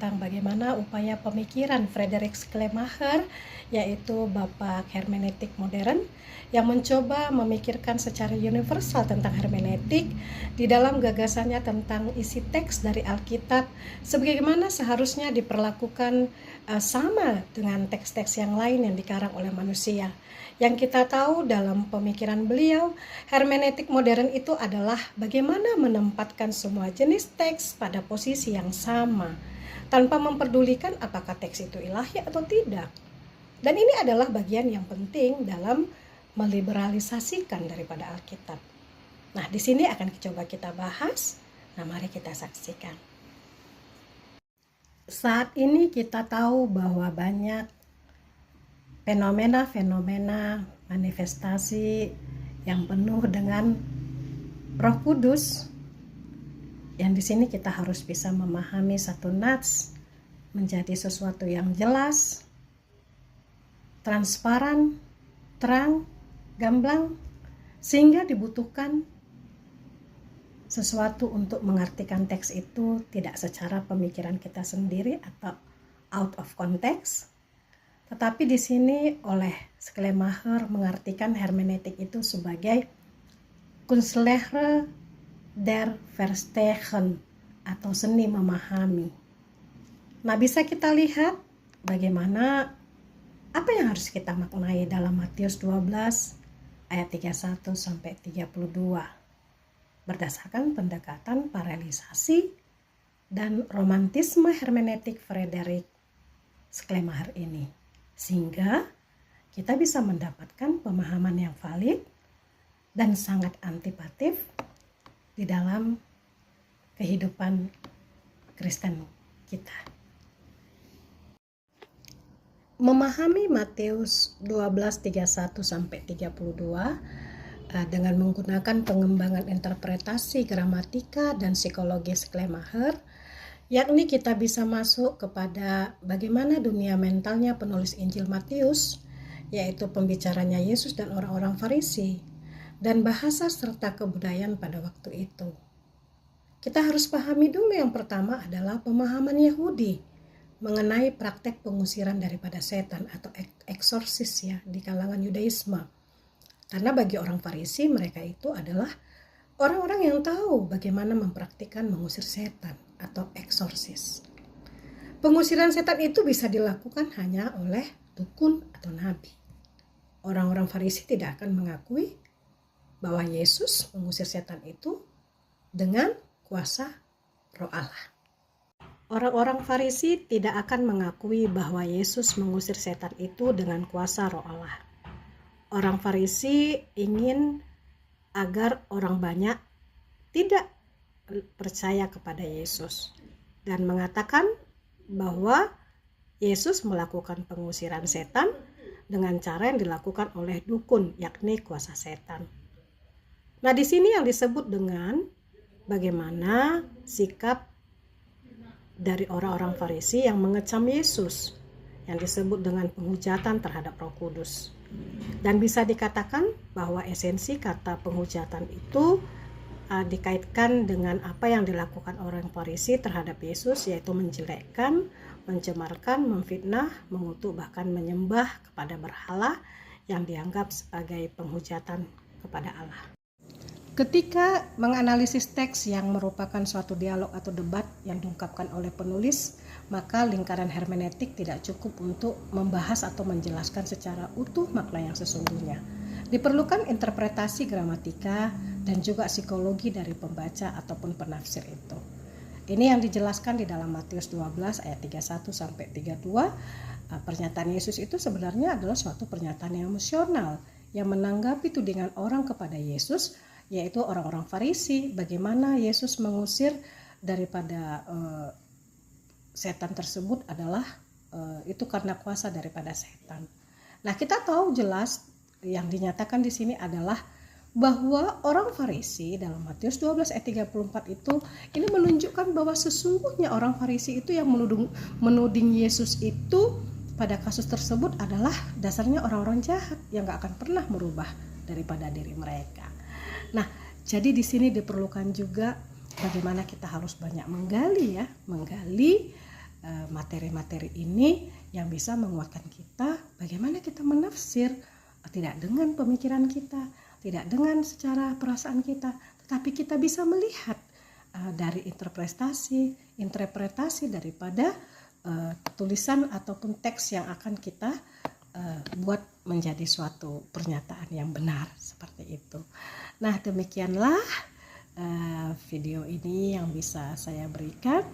tentang bagaimana upaya pemikiran Friedrich Schleiermacher, yaitu Bapak hermeneutik modern, yang mencoba memikirkan secara universal tentang hermeneutik di dalam gagasannya tentang isi teks dari Alkitab, sebagaimana seharusnya diperlakukan sama dengan teks-teks yang lain yang dikarang oleh manusia. Yang kita tahu dalam pemikiran beliau, hermeneutik modern itu adalah bagaimana menempatkan semua jenis teks pada posisi yang sama, tanpa memperdulikan apakah teks itu ilahi atau tidak. Dan ini adalah bagian yang penting dalam meliberalisasikan daripada Alkitab. Nah, di sini akan coba kita bahas. Nah, mari kita saksikan. Saat ini kita tahu bahwa banyak fenomena-fenomena manifestasi yang penuh dengan Roh Kudus, yang di sini kita harus bisa memahami satu nats menjadi sesuatu yang jelas, transparan, terang, gamblang, sehingga dibutuhkan sesuatu untuk mengartikan teks itu tidak secara pemikiran kita sendiri atau out of context. Tetapi di sini oleh Schleiermacher mengartikan hermeneutik itu sebagai Kunstlehre der Verstehen atau seni memahami. Nah, bisa kita lihat bagaimana apa yang harus kita maknai dalam Matius 12 ayat 31 sampai 32 berdasarkan pendekatan paralelisasi dan romantisme hermeneutik Friedrich Schleiermacher ini, sehingga kita bisa mendapatkan pemahaman yang valid dan sangat antipatif di dalam kehidupan Kristen kita. Memahami Matius 12:31 sampai 32 dengan menggunakan pengembangan interpretasi gramatika dan psikologi Schleiermacher, yakni kita bisa masuk kepada bagaimana dunia mentalnya penulis Injil Matius, yaitu pembicaranya Yesus dan orang-orang Farisi, dan bahasa serta kebudayaan pada waktu itu. Kita harus pahami dulu yang pertama adalah pemahaman Yahudi mengenai praktek pengusiran daripada setan atau eksorsis ya di kalangan Yudaisme. Karena bagi orang Farisi mereka itu adalah orang-orang yang tahu bagaimana mempraktikkan mengusir setan atau eksorsis. Pengusiran setan itu bisa dilakukan hanya oleh dukun atau nabi. Orang-orang Farisi tidak akan mengakui bahwa Yesus mengusir setan itu dengan kuasa Roh Allah. Orang-orang Farisi tidak akan mengakui bahwa Yesus mengusir setan itu dengan kuasa Roh Allah. Orang Farisi ingin agar orang banyak tidak percaya kepada Yesus dan mengatakan bahwa Yesus melakukan pengusiran setan dengan cara yang dilakukan oleh dukun, yakni kuasa setan. Nah, di sini yang disebut dengan bagaimana sikap dari orang-orang Farisi yang mengecam Yesus, yang disebut dengan penghujatan terhadap Roh Kudus. Dan bisa dikatakan bahwa esensi kata penghujatan itu dikaitkan dengan apa yang dilakukan orang Farisi terhadap Yesus, yaitu menjelekkan, mencemarkan, memfitnah, mengutuk, bahkan menyembah kepada berhala yang dianggap sebagai penghujatan kepada Allah. Ketika menganalisis teks yang merupakan suatu dialog atau debat yang diungkapkan oleh penulis, maka lingkaran hermeneutik tidak cukup untuk membahas atau menjelaskan secara utuh makna yang sesungguhnya. Diperlukan interpretasi gramatika dan juga psikologi dari pembaca ataupun penafsir itu. Ini yang dijelaskan di dalam Matius 12 ayat 31 sampai 32. Pernyataan Yesus itu sebenarnya adalah suatu pernyataan yang emosional yang menanggapi tudingan orang kepada Yesus, yaitu orang-orang Farisi, bagaimana Yesus mengusir daripada setan tersebut adalah itu karena kuasa daripada setan. Nah, kita tahu jelas yang dinyatakan di sini adalah bahwa orang Farisi dalam Matius 12 ayat 34 itu ini menunjukkan bahwa sesungguhnya orang Farisi itu yang menuding Yesus itu pada kasus tersebut adalah dasarnya orang-orang jahat yang gak akan pernah merubah daripada diri mereka. Nah, jadi di sini diperlukan juga bagaimana kita harus banyak menggali materi-materi ini yang bisa menguatkan kita bagaimana kita menafsir, tidak dengan pemikiran kita, tidak dengan secara perasaan kita, tetapi kita bisa melihat dari interpretasi daripada tulisan ataupun teks yang akan kita buat menjadi suatu pernyataan yang benar, seperti itu. Nah, demikianlah video ini yang bisa saya berikan.